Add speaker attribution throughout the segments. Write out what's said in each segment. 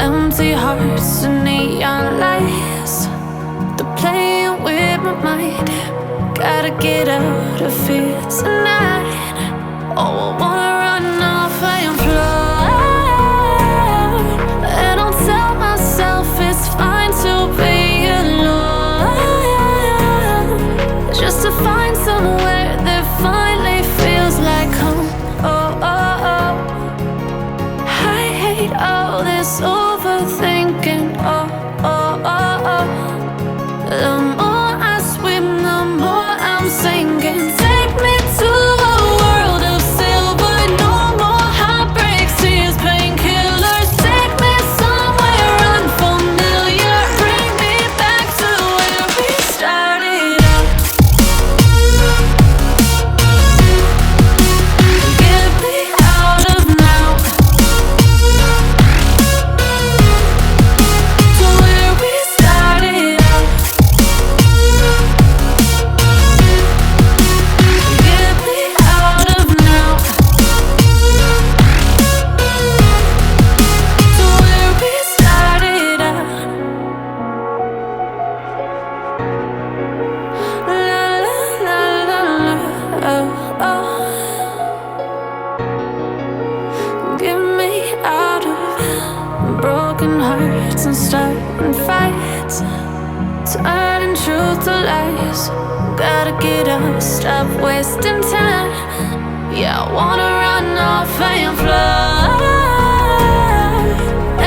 Speaker 1: Empty hearts and neon lights, they're playing with my mind. Gotta get out of here tonight. Oh, I wanna run off and fly, and I'll tell myself it's fine to be alone, just to find somewhere that finally feels like home. Oh, oh, oh. I hate all this overthinking. Oh, oh, oh, oh. The more I swim, the more I'm sinking. Take me to a world of silver. No more heartbreaks, tears, painkillers. Take me somewhere unfamiliar. Bring me back to where we started out. Get me out of now, to where we started out. Get me out of now, to where we started out. La la la la la, oh, oh. Get me out of broken hearts and starting fights, turning truth to lies. Gotta get up, stop wasting time. Yeah, I wanna run off and fly,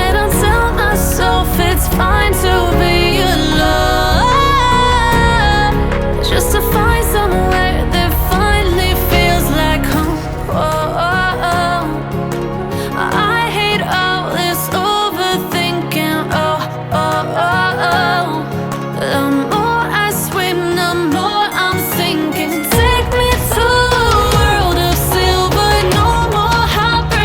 Speaker 1: and I'll tell myself it's fine to be alone, just to find somewhere that finally feels like home. Oh, oh, oh. I hate all this overthinking. Oh, oh, oh, oh. The more I swim, the more I'm sinking. Take me to a world of silver. No more heartbreak.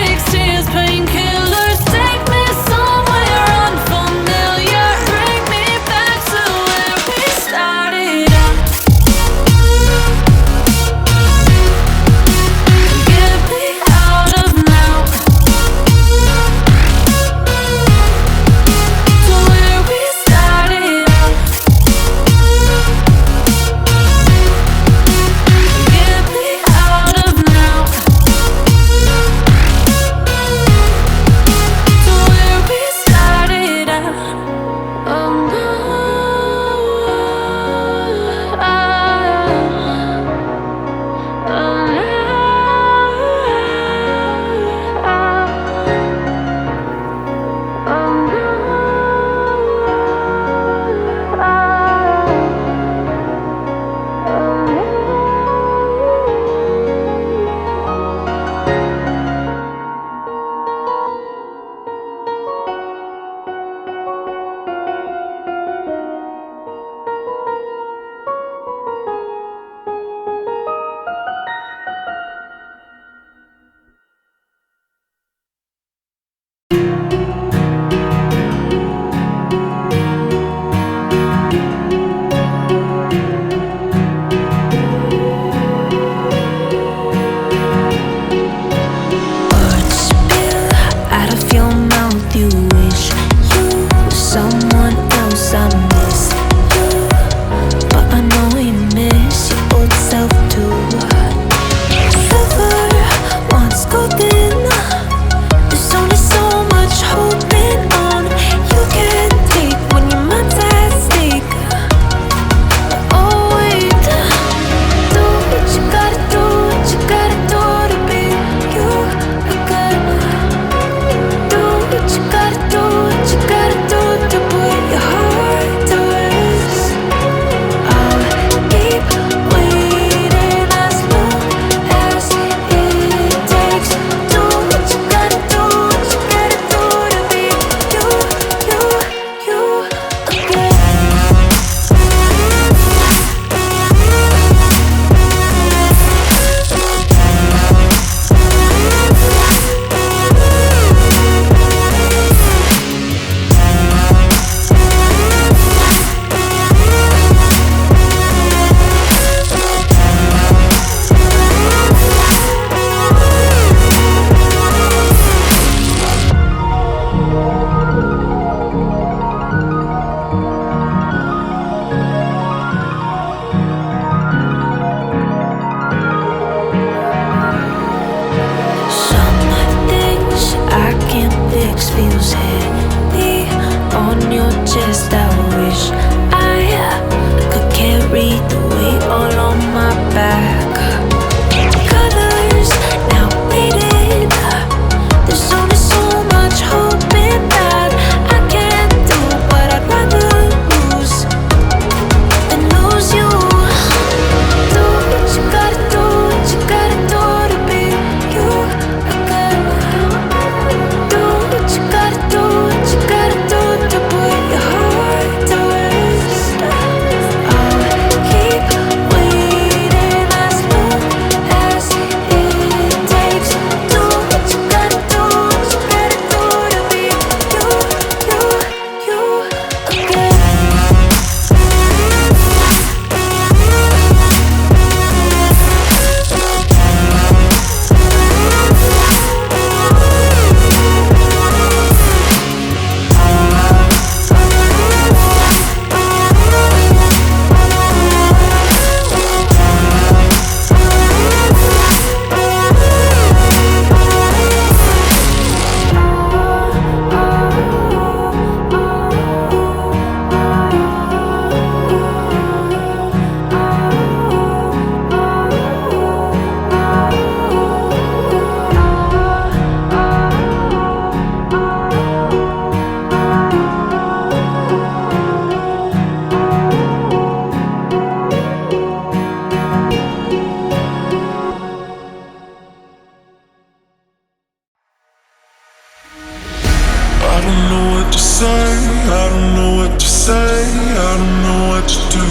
Speaker 2: say, I don't know what to say, I don't know what to do.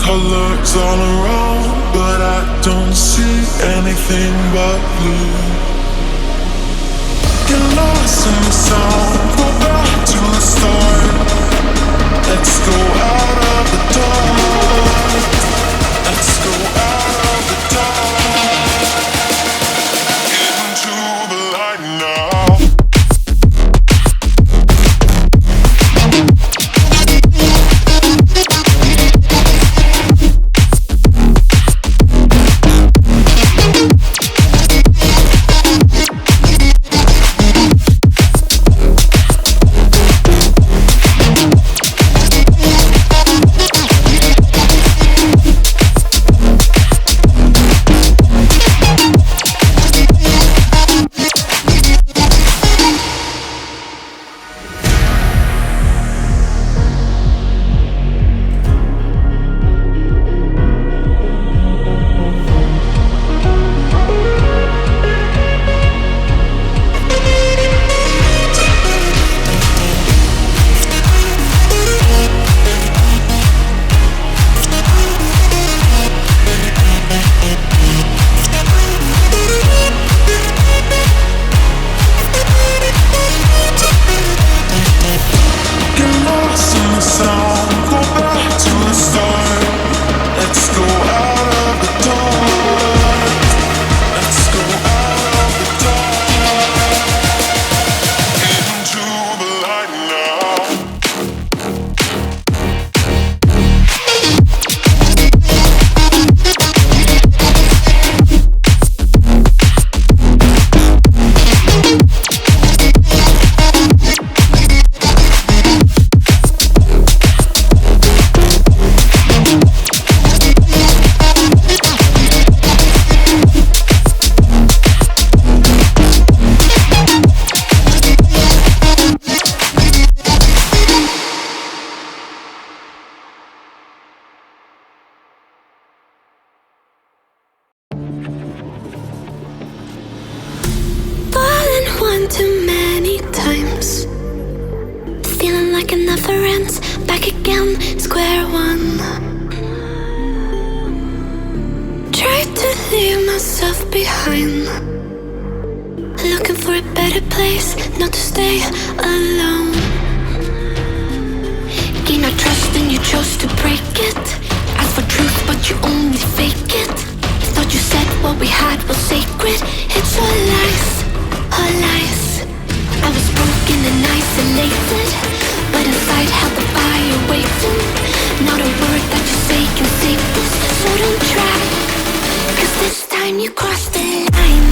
Speaker 2: Colors all around, but I don't see anything but blue. Get lost in the sound, go back to the start. Let's go out of the dark. Let's go out of the dark. Get into the light now.
Speaker 1: Too many times, feeling like it never ends. Back again, square one. Tried to leave myself behind, looking for a better place, not to stay alone. Gain our trust and you chose to break it. Ask for truth but you only fake it. Thought you said what we had was sacred. It's all lies, all lies. I was broken and isolated, but inside held the fire waiting. Not a word that you say can save this, so don't try, 'cause this time you crossed the line.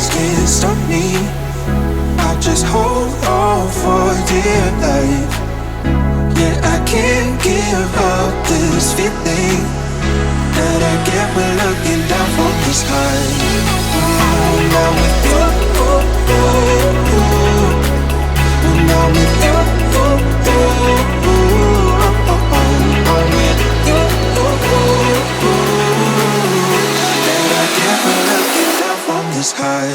Speaker 2: lights can't stop me. I'll just hold on for dear life. Yeah, I can't give up this feeling that I get when looking down from the sky. Now with you, now with you, that I get when looking down from the sky.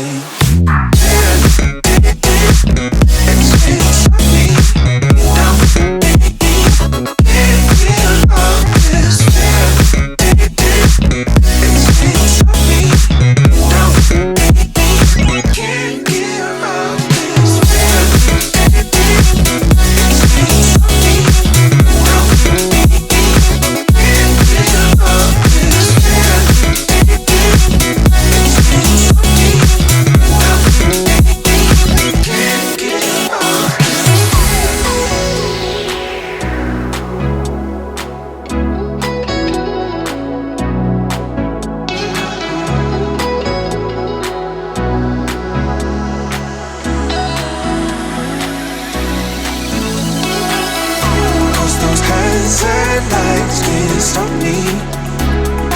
Speaker 2: Lights can't stop me.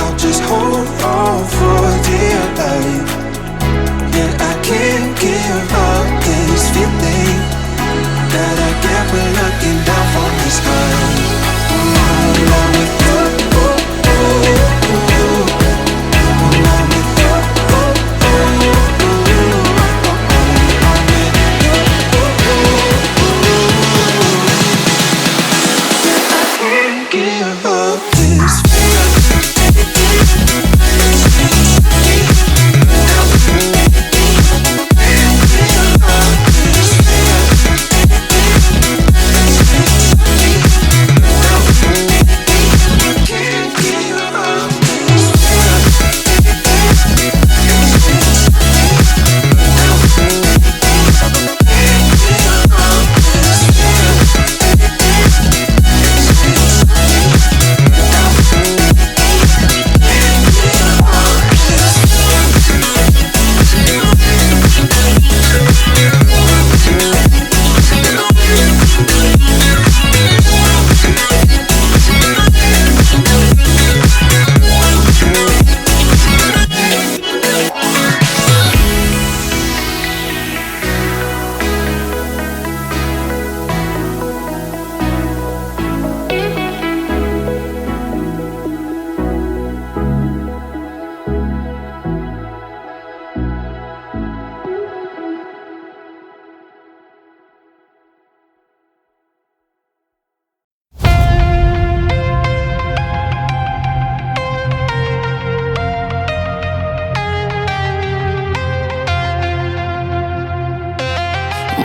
Speaker 2: I'll just hold on for dear life. Yeah, I can't give up this feeling that I get when looking down from the sky. Now with you, now with you, give up this feeling.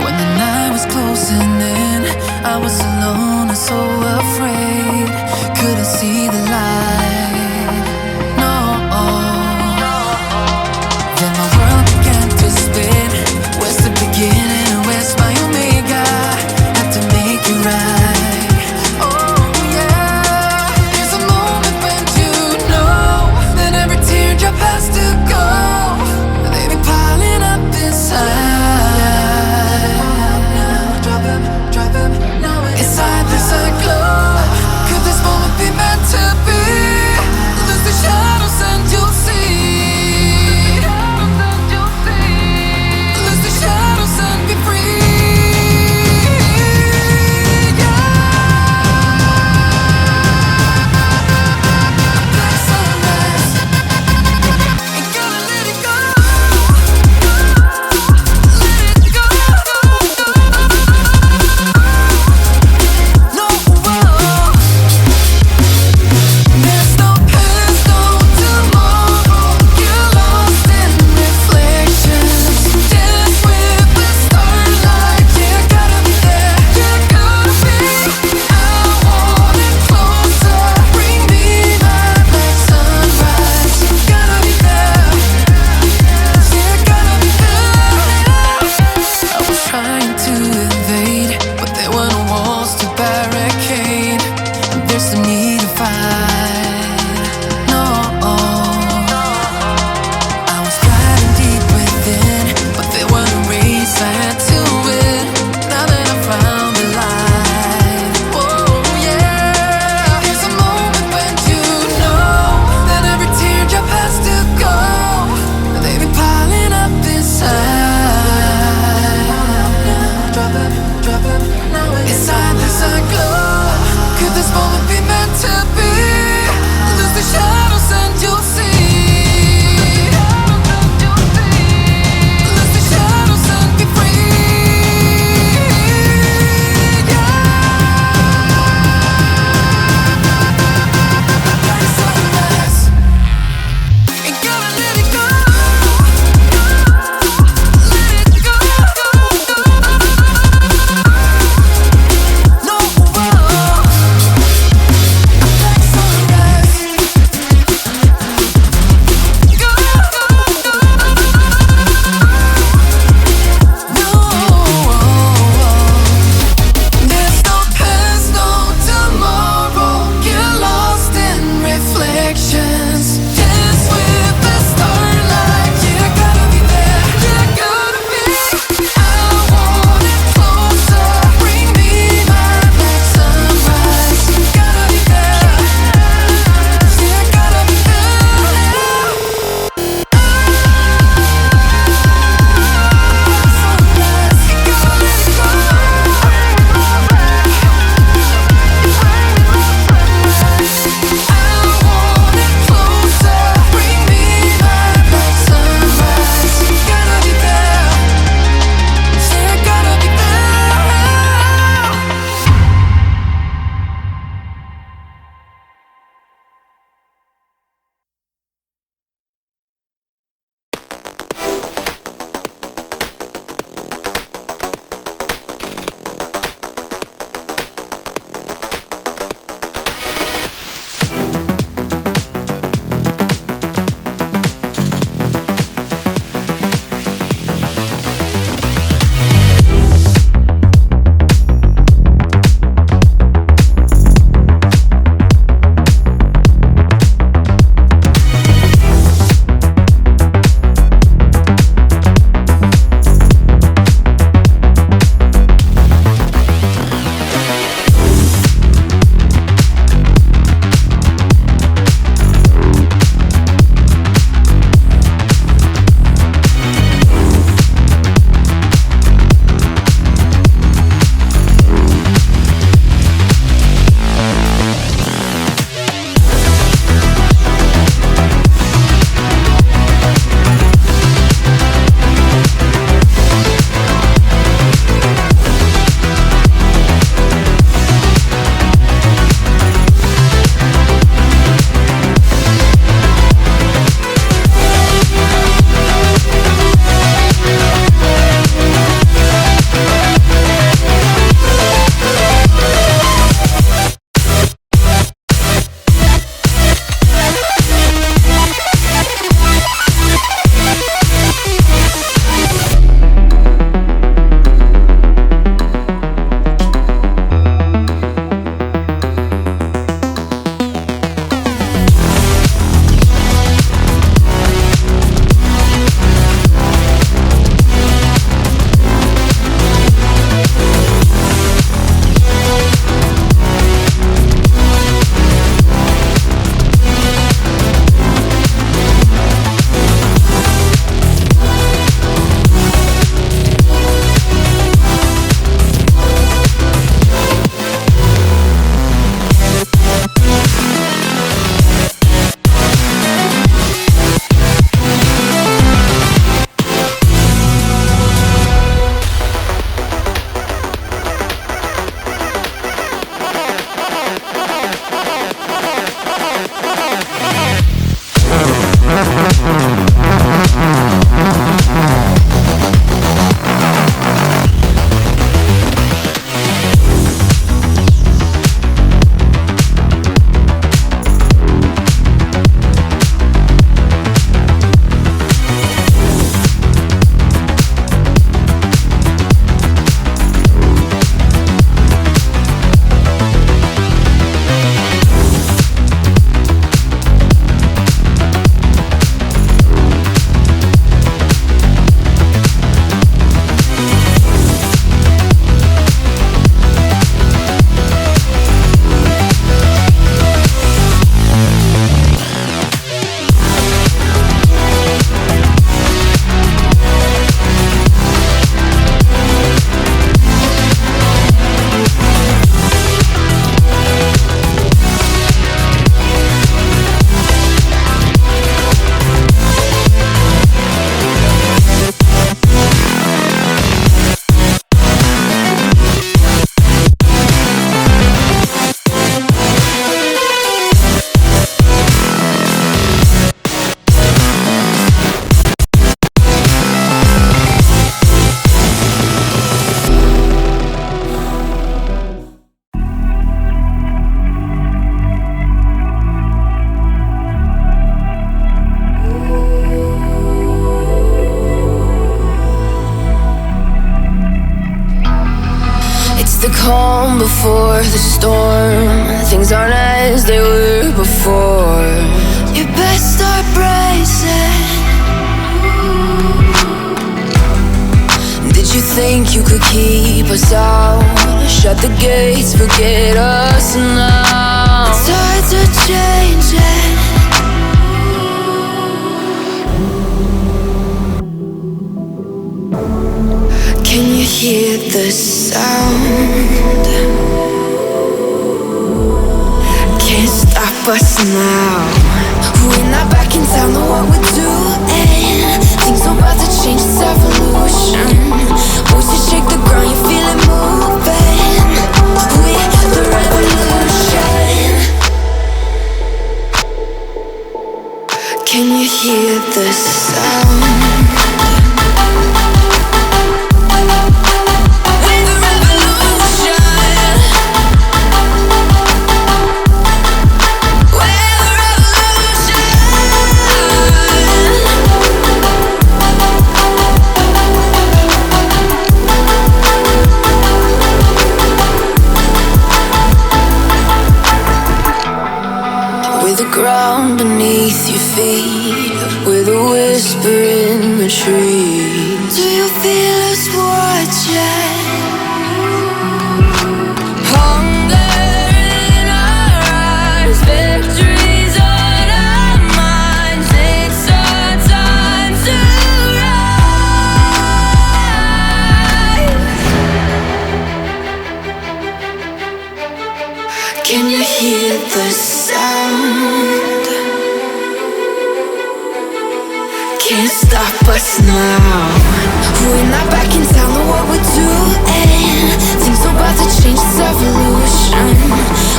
Speaker 1: When the night was closing in, I was alone and so afraid. Couldn't see the light, no. Then my world began to spin. Where's the beginning and where's my omega? Had to make it right. Oh yeah, there's a moment when you know that every teardrop has to go. They be piling up inside. Inside there's a glow. Could this moment be meant to be? before the storm. Things aren't as they were before. You best start bracing. Did you think you could keep us out? Shut the gates, forget us now. Tides are changing. Can you hear the sound? Can't stop us now. We're not back in town, know what we're doing. Things are about to change, it's evolution. Voices shake the ground, you feel it moving. We're the revolution. Can you hear the sound? Ground beneath your feet, with a whisper in the trees. Do you feel us watching? Hunger in our eyes, victories on our minds. It's our time to rise. Can you hear the sound? Can't stop us now. We're not back in town, know what we're doing. Things are about to change, it's evolution.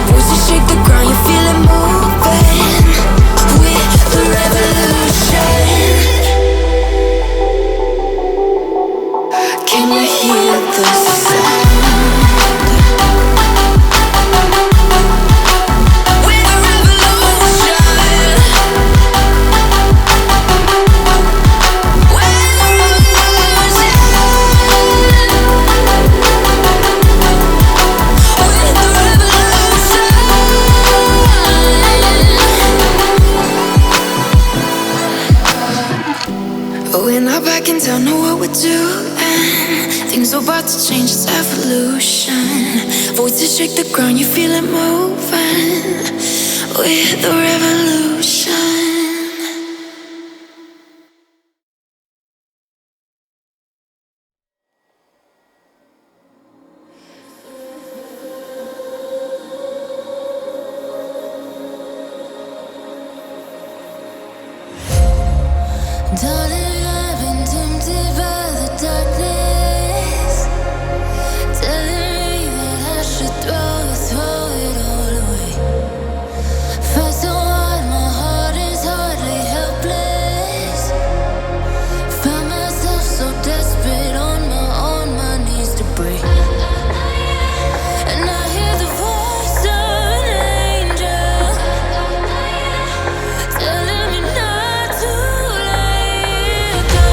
Speaker 1: Voices shake the ground, you feel it moving. We're the revolution. Can you hear the sound? We're not back in town, know what we're doing. Things are about to change, it's evolution. Voices shake the ground, you feel it moving. We're the revolution.
Speaker 3: Darling, I've been tempted by the darkness, telling me that I should throw it all away. Fight so hard, my heart is hardly helpless. Found myself so desperate on my knees to break. And I hear the voice of an angel telling me not to let go.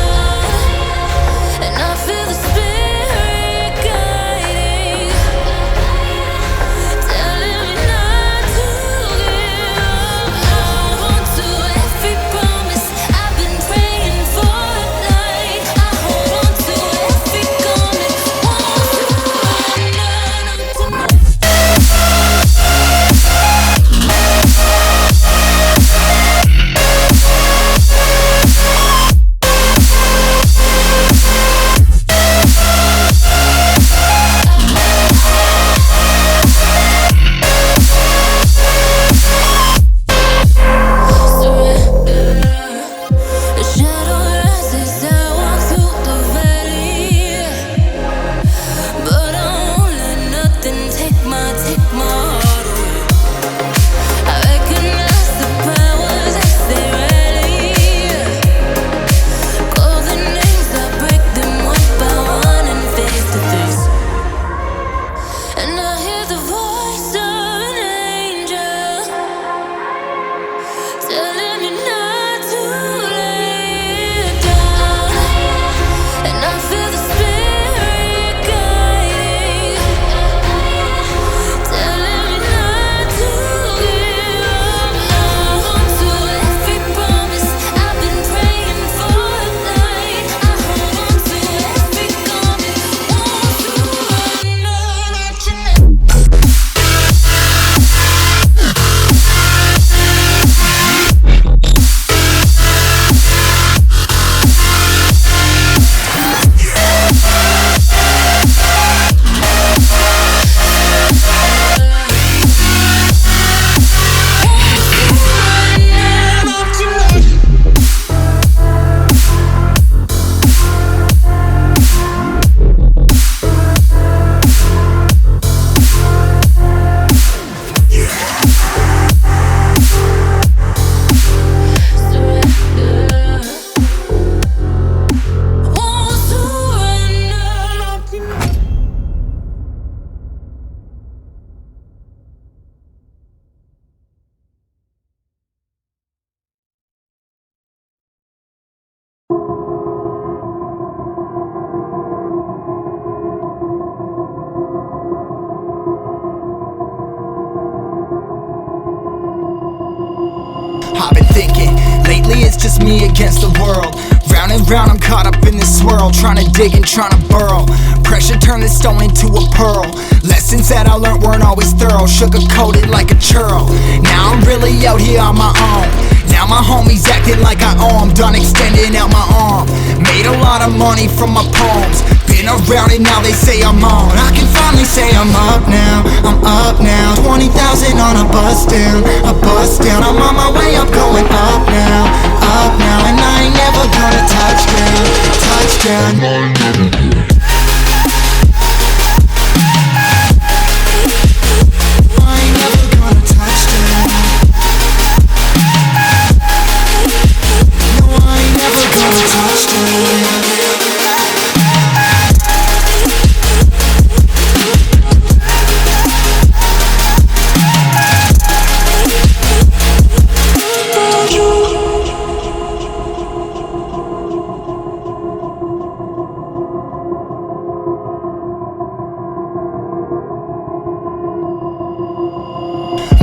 Speaker 4: just me against the world. Round and round I'm caught up in this swirl, trying to dig and trying to burrow. Pressure turned this stone into a pearl. Lessons that I learned weren't always thorough, sugar-coated like a churl. Now I'm really out here on my own. Now my homies acting like I owe 'em. Done extending out my arm. Made a lot of money from my poems. Been around and now they say I'm on. I can finally say I'm up now. I'm up now. 20,000 on a bus down. A bus down. I'm on my way up, going up now. Up now. And I ain't never gonna touch down. Touchdown.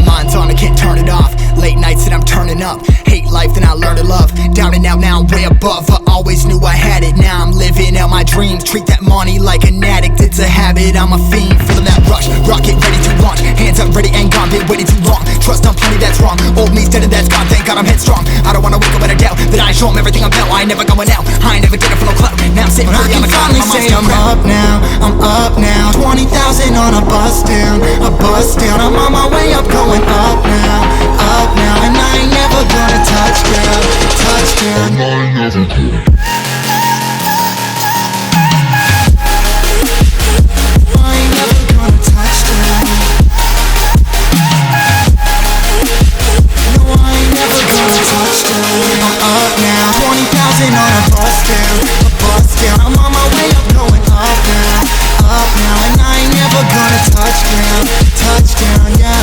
Speaker 4: Mind's on, I can't turn it off. Late nights and I'm turning up. Hate life, then I learn to love. Down and out, now I'm way above. I always knew I had it, now I'm living out my dreams. Treat that money like an addict, it's a habit. I'm a fiend, feeling that rush. Rocket ready to launch. Hands up, ready and gone. Been waiting too long. Trust on plenty, that's wrong. Old me's dead and that's gone. Thank God I'm headstrong. I don't wanna wake up with a doubt that I ain't show 'em everything I'm about. I ain't never going out. I ain't never did it for no clout. Now I'm sitting pretty on the cloud. I can finally say I'm up now. I'm up now. 20,000 on a bus down. A bus down. I'm on my way up, going up now. Up now. And I ain't never gonna touch down. Touchdown. And I ain't never gonna. I'm on my way up, going up now, and I ain't never gonna touchdown, yeah.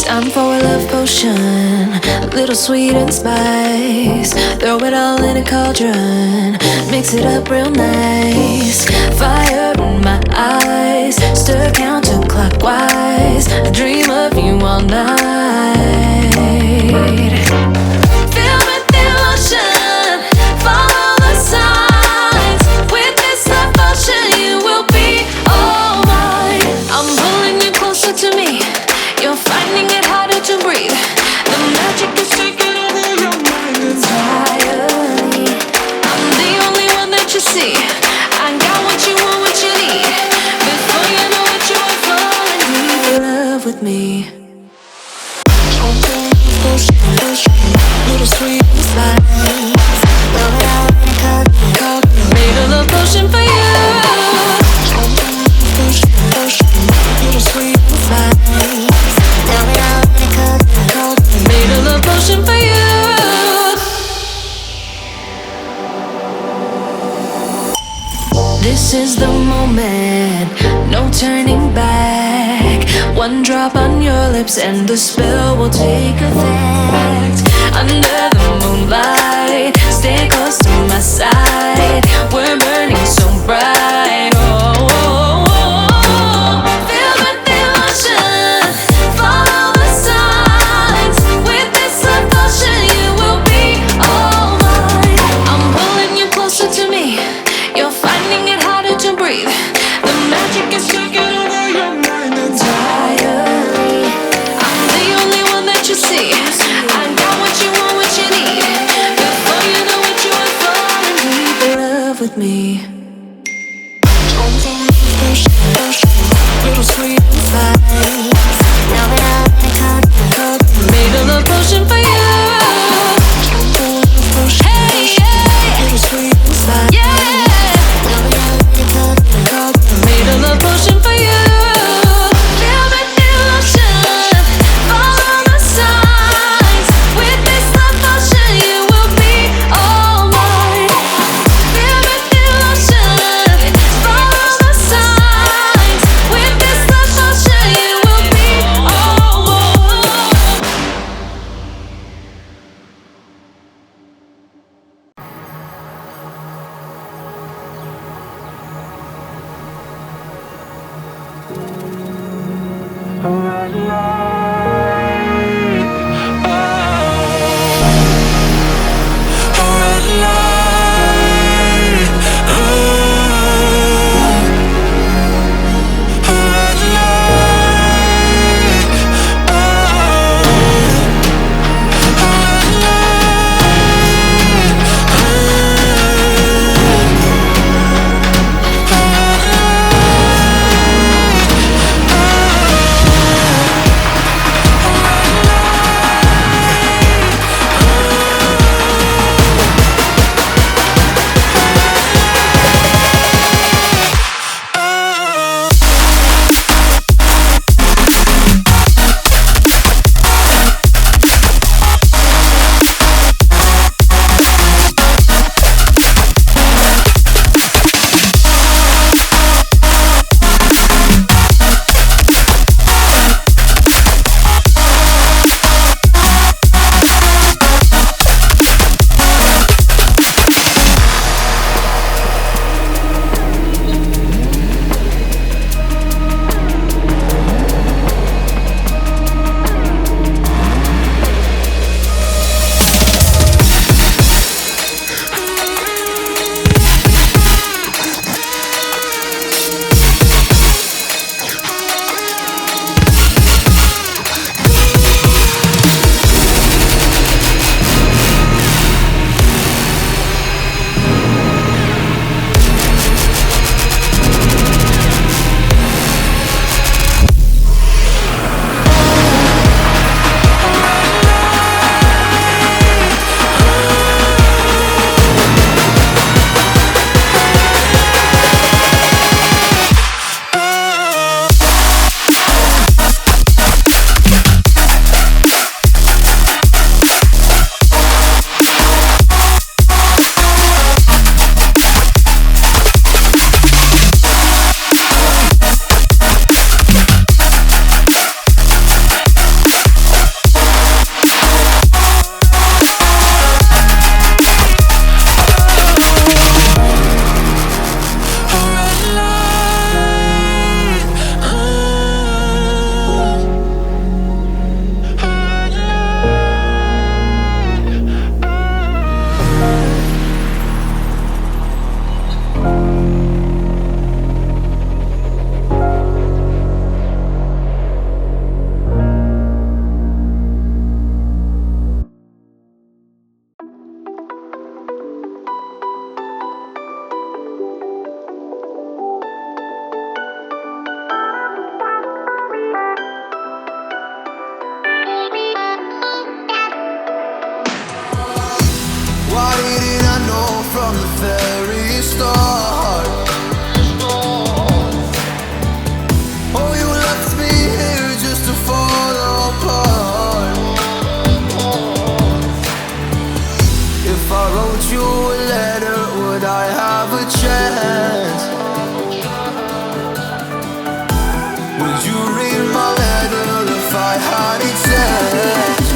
Speaker 1: Time for a love potion, a little sweet and spice. Throw it all in a cauldron, mix it up real nice. Fire in my eyes, stir counterclockwise. I dream of you all night. Feel with the ocean, follow the signs. With this love potion, you will be all mine. I'm pulling you closer to me. You're finding it harder to breathe. The magic is taking over your mind entirely. I'm the only one that you see. I got what you want, what you need. Before you know it, you are falling deep in love with me. Little sweet spice. Made a love potion for you. Little sweet spice. Made a love potion for you. This is the moment, no turning back. One drop on your lips and the spell will take effect. Under the moonlight, stay close to my side. We're burning so bright. Oh, oh, oh, oh. Feel the devotion, follow the signs. With this love potion, you will be all mine. I'm pulling you closer to me. You're finding it harder to breathe. The magic is taking over your mind entirely. I'm the only one that you see. I got what you want, what you need. Before you know it, you are falling deep in love with me. Little sweet spice. Made a love potion for you. Hey, yeah. Little sweet spice. Yeah.
Speaker 4: from the very start. Oh, you left me here just to fall apart. If I wrote you a letter, would I have a chance? Would you read my letter if I had it sent?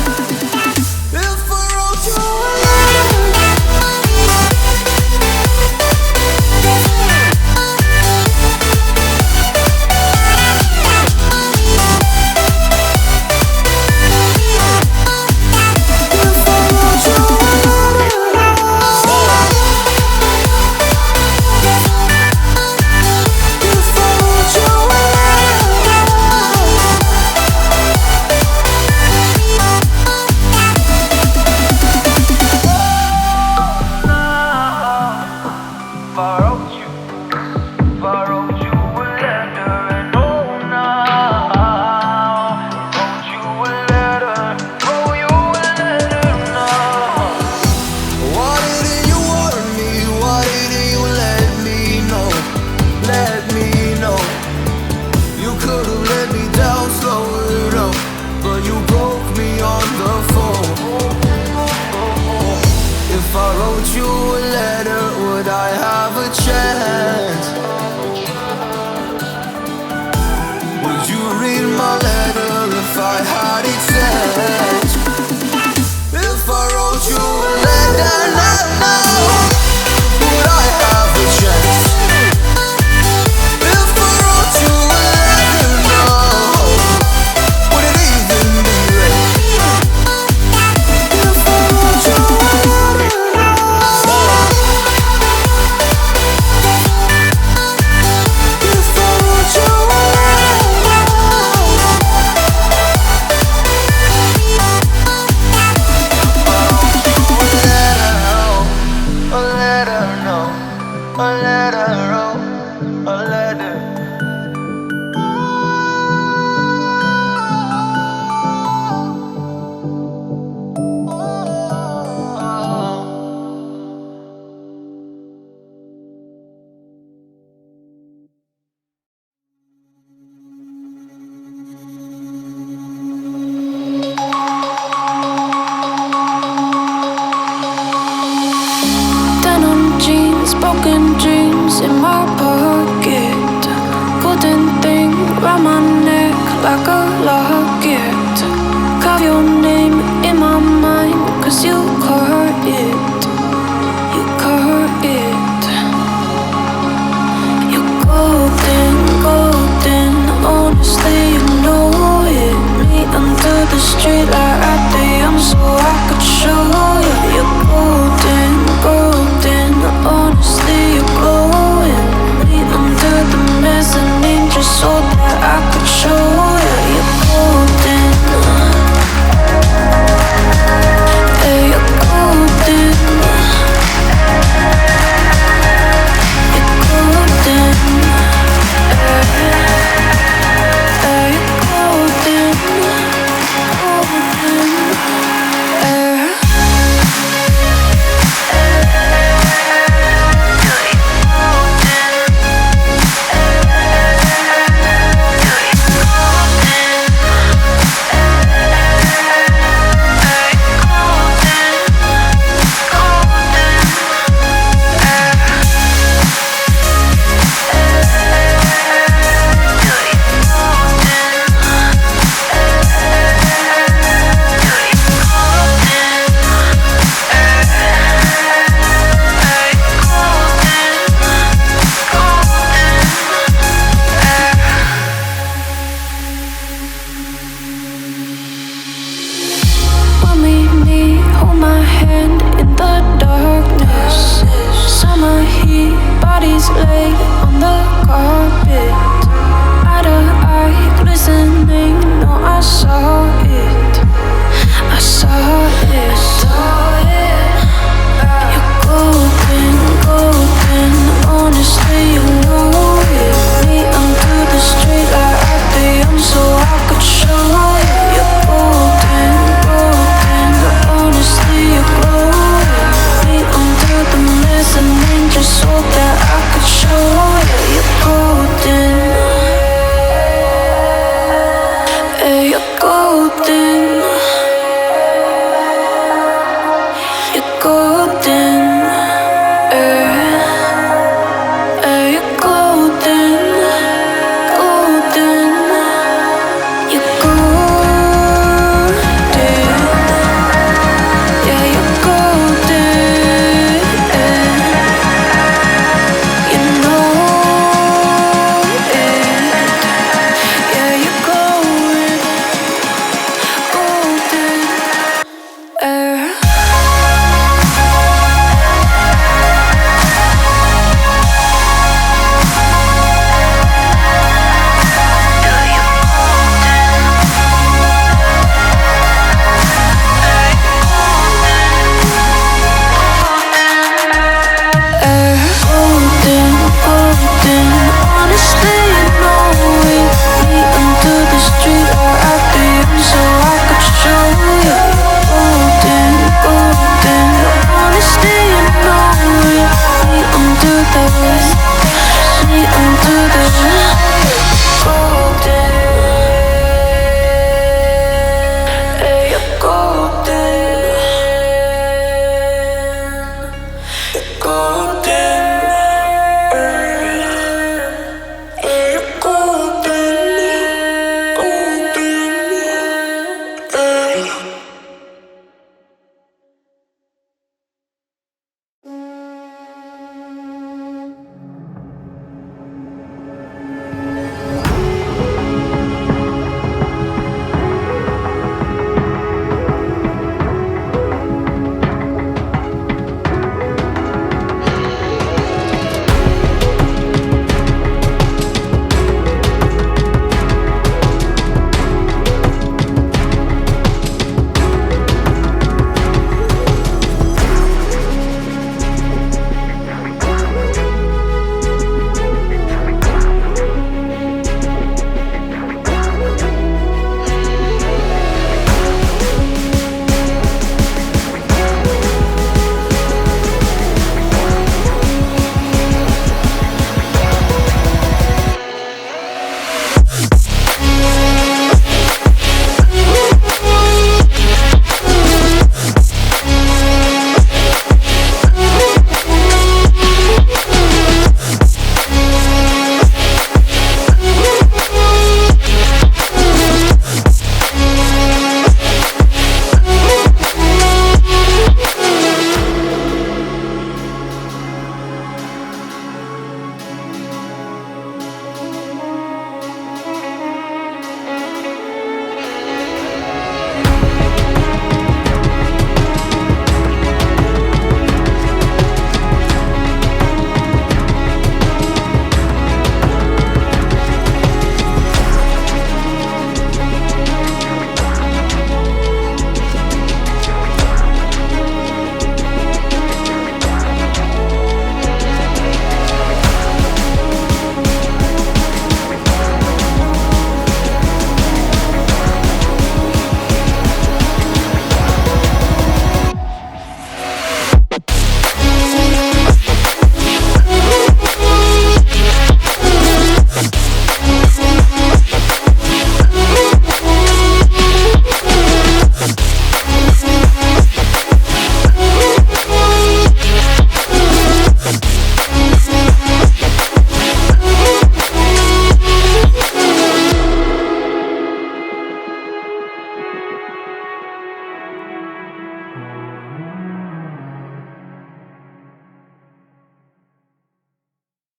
Speaker 4: If I wrote you a letter,
Speaker 1: broken dreams in my pocket, golden thing round my neck like a locket. Carve your name in my mind, 'cause you call